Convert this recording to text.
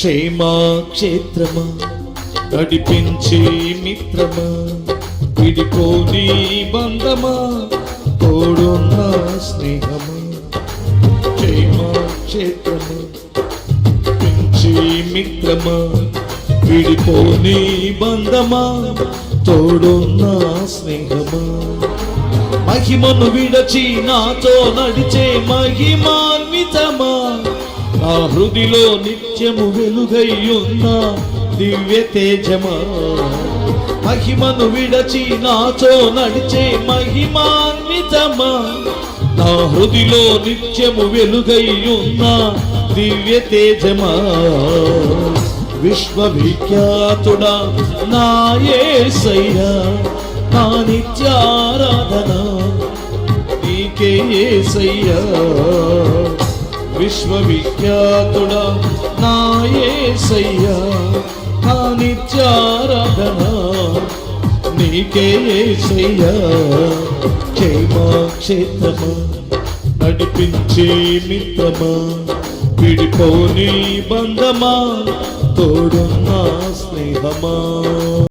క్షేమక్షేత్రమా నడిపించే మిత్రమా విడిపోని బంధమా తోడున్న స్నేహమా క్షేమక్షేత్రమా నడిపించే మిత్రమా విడిపోని బంధమా తోడున్న స్నేహమా మహిమను విడచి నాతో నడిచే మహిమాన్వితమా నా హృదిలో నిత్యము వెలుగయ్యున్న దివ్య తేజమా మహిమను విడచి నాతో నడిచే మహిమాన్వితమా నా హృదిలో నిత్యము వెలుగయ్యున్న దివ్య తేజమా విశ్వవిఖ్యాతుడా నా యేసయ్యా నా నిత్యారాధన నీకే యేసయ్యా విశ్వవిఖ్యాతుడా నా యేసయ్యా నా నిత్యారాధన నీకే యేసయ్యా క్షేమక్షేత్రమా నడిపించే మిత్రమా విడిపోని బంధమా తోడున్న స్నేహమా